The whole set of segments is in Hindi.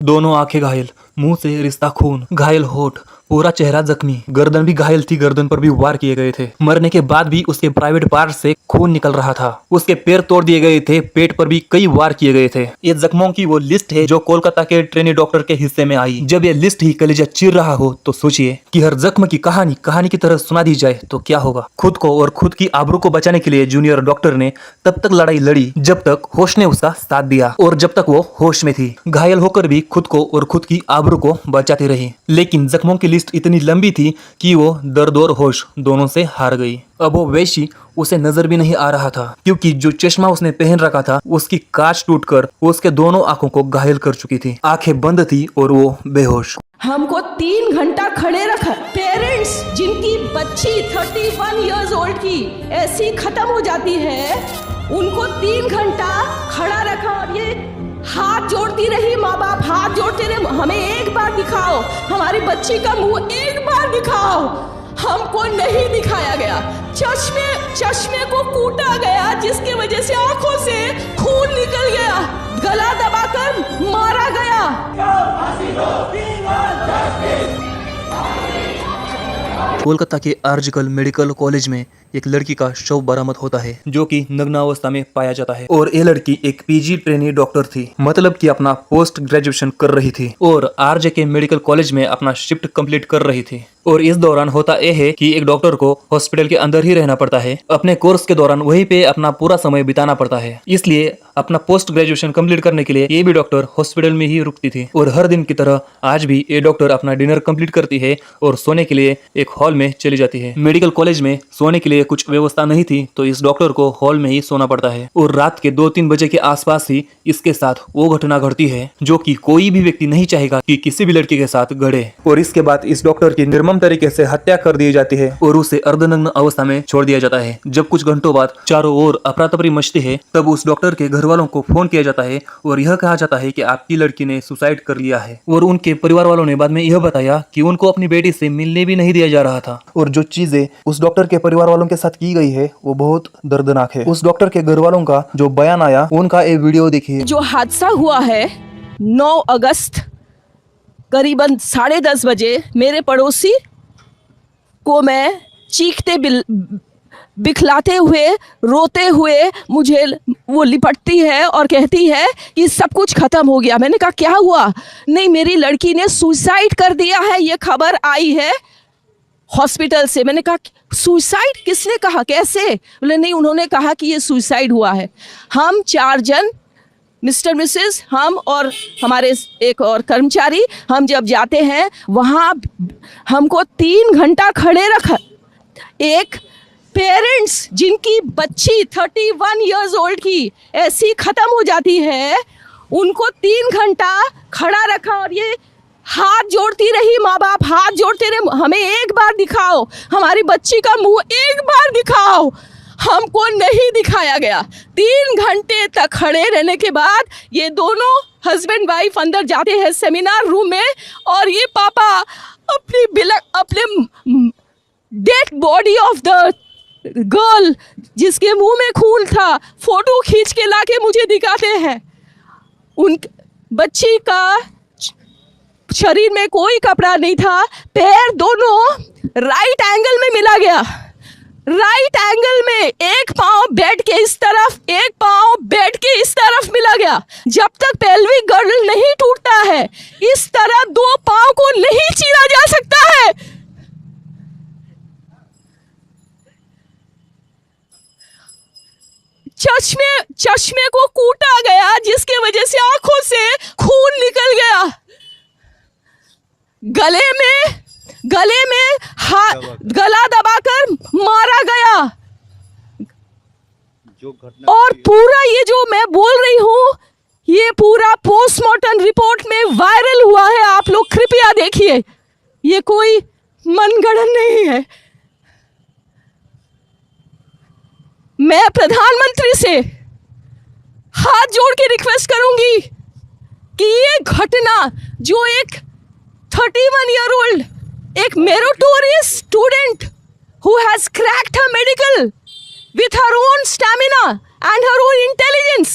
दोनों आंखें घायल, मुंह से रिश्ता खून, घायल होठ, पूरा चेहरा जख्मी, गर्दन भी घायल थी, गर्दन पर भी वार किए गए थे। मरने के बाद भी उसके प्राइवेट पार्ट से खून निकल रहा था। उसके पैर तोड़ दिए गए थे, पेट पर भी कई वार किए गए थे। ये जख्मों की वो लिस्ट है जो कोलकाता के ट्रेनी डॉक्टर के हिस्से में आई। जब ये लिस्ट ही कलेजा चीर रहा हो तो सोचिए कि हर जख्म की कहानी की तरह सुना दी जाए तो क्या होगा। खुद को और खुद की आबरू को बचाने के लिए जूनियर डॉक्टर ने तब तक लड़ाई लड़ी जब तक होश ने उसका साथ दिया और जब तक वो होश में थी। घायल होकर भी खुद को और खुद की आबरू को बचाती रही, लेकिन जख्मों की लिस्ट इतनी लंबी थी कि वो दर्द और होश दोनों से हार गई। अब वो वैसी उसे नजर भी नहीं आ रहा था, क्योंकि जो चश्मा उसने पहन रखा था उसकी कांच टूटकर उसके दोनों आंखों को घायल कर चुकी थी। आंखें बंद थी और वो बेहोश। हमको 3 घंटा खड़े रखा। पेरेंट्स जिनकी बच्ची 31 इयर्स ओल्ड की ऐसी खत्म हो जाती है, उनको 3 घंटा खड़ा रखा और ये हाथ जोड़ती रही। माँ बाप हाथ जोड़ते रहे, हमें एक बार दिखाओ, हमारी बच्ची का मुंह एक बार दिखाओ। हमको नहीं दिखाया गया। चश्मे को कूटा गया, जिसकी वजह से आंखों से खून निकल गया, गला दबाकर मारा गया। कोलकाता के आरजिकल मेडिकल कॉलेज में एक लड़की का शव बरामद होता है जो कि नग्नावस्था में पाया जाता है। और ये लड़की एक पीजी ट्रेनी डॉक्टर थी, मतलब कि अपना पोस्ट ग्रेजुएशन कर रही थी और आरजे के मेडिकल कॉलेज में अपना शिफ्ट कंप्लीट कर रही थी। और इस दौरान होता यह है कि एक डॉक्टर को हॉस्पिटल के अंदर ही रहना पड़ता है। अपने कोर्स के दौरान वहीं पे अपना पूरा समय बिताना पड़ता है, इसलिए अपना पोस्ट ग्रेजुएशन कंप्लीट करने के लिए ये भी डॉक्टर हॉस्पिटल में ही रुकती थी। और हर दिन की तरह आज भी ये डॉक्टर अपना डिनर कंप्लीट करती है और सोने के लिए एक हॉल में चली जाती है। मेडिकल कॉलेज में सोने के लिए कुछ व्यवस्था नहीं थी, तो इस डॉक्टर को हॉल में ही सोना पड़ता है। और रात के 2-3 बजे के आसपास ही इसके साथ वो घटना घटती है जो कि कोई भी व्यक्ति नहीं चाहेगा कि किसी भी लड़की के साथ घटे। और इसके बाद इस डॉक्टर की निर्मम तरीके से हत्या कर दी जाती है और उसे अर्धनग्न अवस्था में छोड़ दिया जाता है। जब कुछ घंटों बाद चारों ओर अफरा तफरी मचती है, तब उस डॉक्टर के घर वालों को फोन किया जाता है और यह कहा जाता है कि आपकी लड़की ने सुसाइड कर लिया है। और उनके परिवार वालों ने बाद में यह बताया कि उनको अपनी बेटी से मिलने भी नहीं दिया जा रहा था। और जो चीजें उस डॉक्टर के परिवार वालों के साथ की गई है वो बहुत दर्दनाक है। उस डॉक्टर के घर वालों का जो बयान आया, उनका एक वीडियो देखिए। जो हादसा हुआ है 9 अगस्त करीबन 10:30 बजे, मेरे पड़ोसी को मैं चीखते बिखलाते हुए, रोते हुए मुझे वो लिपटती है और कहती है कि सब कुछ खत्म हो गया। मैंने कहा क्या हुआ? नहीं, मेरी लड़की ने सुसाइड कर दिया है, ये खबर आई है हॉस्पिटल से। मैंने कहा सुसाइड? किसने कहा, कैसे? बोले नहीं, उन्होंने कहा कि ये सुसाइड हुआ है। हम 4 जन, मिस्टर मिसेस, हम और हमारे एक और कर्मचारी, हम जब जाते हैं वहाँ हमको 3 घंटा खड़े रखा। एक पेरेंट्स जिनकी बच्ची 31 इयर्स ओल्ड की ऐसी खत्म हो जाती है, उनको 3 घंटा खड़ा रखा और ये हाथ जोड़ती रही। माँ बाप हाथ जोड़ते रहे, हमें एक बार दिखाओ, हमारी बच्ची का मुंह एक बार दिखाओ। हमको नहीं दिखाया गया। 3 घंटे तक खड़े रहने के बाद ये दोनों हस्बैंड वाइफ अंदर जाते हैं सेमिनार रूम में और ये पापा अपने dead body of the girl जिसके मुंह में खून था फोटो खींच के लाके मुझे दिखाते हैं। उन बच्ची का शरीर में कोई कपड़ा नहीं था, पैर दोनों राइट एंगल में मिला गया। राइट एंगल में एक पाँव बेड के इस तरफ, एक पाँव बेड के इस तरफ मिला गया। जब तक पेल्विक गर्डल नहीं टूटता है, इस तरह 2 पाँव को नहीं चीरा जा सकता है। चश्मे को कूटा गया, जिसकी वजह से आंखों से खून निकल गया। गले में गला दबाकर मारा गया। और पूरा ये जो मैं बोल रही हूँ, ये पूरा पोस्टमार्टम रिपोर्ट में वायरल हुआ है। आप लोग कृपया देखिए, ये कोई मनगढ़ंत नहीं है। मैं प्रधानमंत्री से हाथ जोड़ के रिक्वेस्ट करूंगी कि ये घटना जो एक 31 ईयर ओल्ड, एक meritorious student who has cracked her medical with her own stamina and her own intelligence,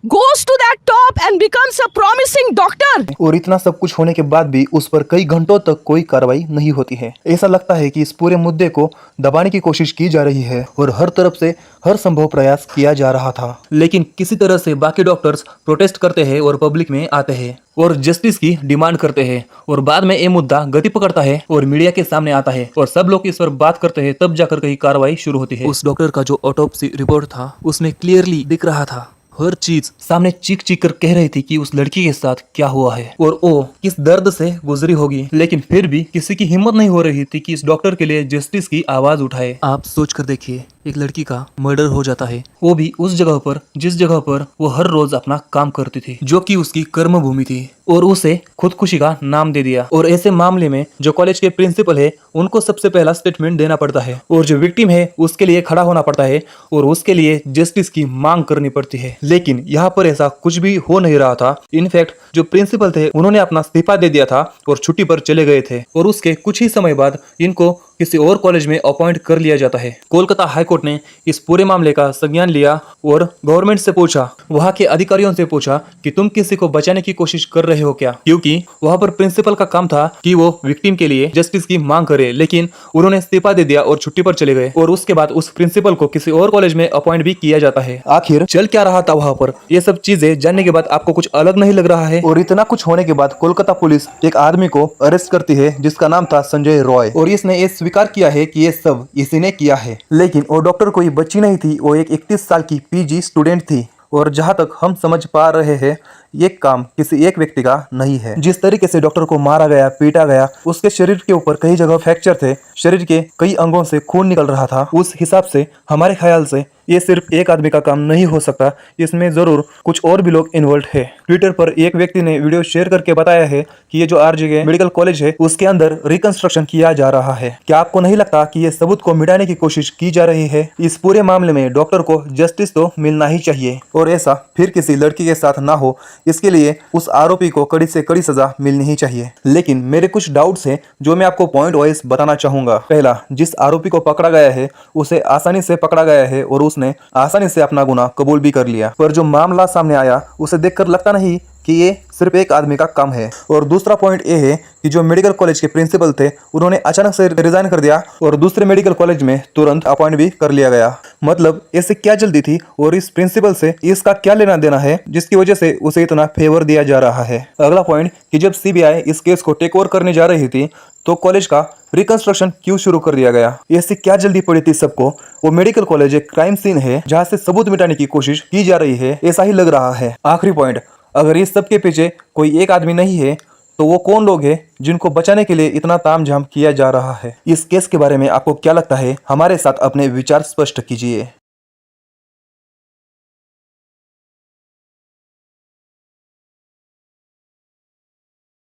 goes to that top and becomes a promising doctor. और इतना सब कुछ होने के बाद भी उस पर कई घंटों तक कोई कार्रवाई नहीं होती है। ऐसा लगता है कि इस पूरे मुद्दे को दबाने की कोशिश की जा रही है और हर तरफ से हर संभव प्रयास किया जा रहा था, लेकिन किसी तरह से बाकी डॉक्टर्स प्रोटेस्ट करते हैं और पब्लिक में आते हैं और जस्टिस की डिमांड करते हैं और बाद में ये मुद्दा गति पकड़ता है और मीडिया के सामने आता है और सब लोग इस पर बात करते हैं, तब जाकर कहीं कार्रवाई शुरू होती है। उस डॉक्टर का जो ऑटोप्सी रिपोर्ट था उसमें क्लियरली दिख रहा था, हर चीज सामने चीख चीख कर कह रही थी कि उस लड़की के साथ क्या हुआ है और वो किस दर्द से गुजरी होगी, लेकिन फिर भी किसी की हिम्मत नहीं हो रही थी कि इस डॉक्टर के लिए जस्टिस की आवाज उठाए। आप सोच कर देखिए, एक लड़की का मर्डर हो जाता है, वो भी उस जगह पर जिस जगह पर वो हर रोज अपना काम करती थी, जो कि उसकी कर्म भूमि थी, और उसे खुदकुशी का नाम दे दिया। और ऐसे मामले में जो कॉलेज के प्रिंसिपल है उनको सबसे पहला स्टेटमेंट देना पड़ता है और जो विक्टिम है उसके लिए खड़ा होना पड़ता है और उसके लिए जस्टिस की मांग करनी पड़ती है। लेकिन यहाँ पर ऐसा कुछ भी हो नहीं रहा था। इनफैक्ट जो प्रिंसिपल थे उन्होंने अपना इस्तीफा दे दिया था और छुट्टी पर चले गए थे और उसके कुछ ही समय बाद इनको किसी और कॉलेज में अपॉइंट कर लिया जाता है। कोलकाता हाईकोर्ट ने इस पूरे मामले का संज्ञान लिया और गवर्नमेंट से पूछा, वहाँ के अधिकारियों से पूछा कि तुम किसी को बचाने की कोशिश कर रहे हो क्या, क्योंकि वहाँ पर प्रिंसिपल का काम था कि वो विक्टिम के लिए जस्टिस की मांग करे, लेकिन उन्होंने इस्तीफा दे दिया और छुट्टी पर चले गए और उसके बाद उस प्रिंसिपल को किसी और कॉलेज में अपॉइंट भी किया जाता है। आखिर चल क्या रहा था वहाँ पर, ये सब चीजें जानने के बाद आपको कुछ अलग नहीं लग रहा है? और इतना कुछ होने के बाद कोलकाता पुलिस एक आदमी को अरेस्ट करती है जिसका नाम था संजय रॉय और इसने ये स्वीकार किया है कि ये सब इसी ने किया है। लेकिन वो डॉक्टर कोई बच्ची नहीं थी, वो एक 31 साल की पीजी स्टूडेंट थी और जहां तक हम समझ पा रहे हैं ये काम किसी एक व्यक्ति का नहीं है। जिस तरीके से डॉक्टर को मारा गया, पीटा गया, उसके शरीर के ऊपर कई जगह फ्रैक्चर थे, शरीर के कई अंगों से खून निकल रहा था, उस हिसाब से हमारे ख्याल से ये सिर्फ एक आदमी का काम नहीं हो सकता, इसमें जरूर कुछ और भी लोग इन्वॉल्व है। ट्विटर पर एक व्यक्ति ने वीडियो शेयर करके बताया है कि ये जो आरजीके मेडिकल कॉलेज है उसके अंदर रिकंस्ट्रक्शन किया जा रहा है। क्या आपको नहीं लगता कि ये सबूत को मिटाने की कोशिश की जा रही है? इस पूरे मामले में डॉक्टर को जस्टिस तो मिलना ही चाहिए और ऐसा फिर किसी लड़की के साथ ना हो, इसके लिए उस आरोपी को कड़ी से कड़ी सजा मिलनी ही चाहिए। लेकिन मेरे कुछ डाउट्स हैं जो मैं आपको पॉइंट वाइज बताना चाहूंगा। पहला, जिस आरोपी को पकड़ा गया है उसे आसानी से पकड़ा गया है और उसने आसानी से अपना गुनाह कबूल भी कर लिया, पर जो मामला सामने आया उसे देखकर लगता नहीं कि ये सिर्फ एक आदमी का काम है। और दूसरा पॉइंट ये है कि जो मेडिकल कॉलेज के प्रिंसिपल थे उन्होंने अचानक से रिजाइन कर दिया और दूसरे मेडिकल कॉलेज में तुरंत अपॉइंट भी कर लिया गया। मतलब ऐसे क्या जल्दी थी और इस प्रिंसिपल से इसका क्या लेना देना है जिसकी वजह से उसे इतना फेवर दिया जा रहा है। अगला पॉइंट कि जब सीबीआई इस केस को टेक ओवर करने जा रही थी तो कॉलेज का रिकंस्ट्रक्शन क्यों शुरू कर दिया गया? ऐसी क्या जल्दी पड़ी थी सबको? वो मेडिकल कॉलेज एक क्राइम सीन है जहाँ से सबूत मिटाने की कोशिश की जा रही है, ऐसा ही लग रहा है। आखिरी पॉइंट, अगर इस सब के पीछे कोई एक आदमी नहीं है तो वो कौन लोग हैं जिनको बचाने के लिए इतना तामझाम किया जा रहा है? इस केस के बारे में आपको क्या लगता है? हमारे साथ अपने विचार स्पष्ट कीजिए।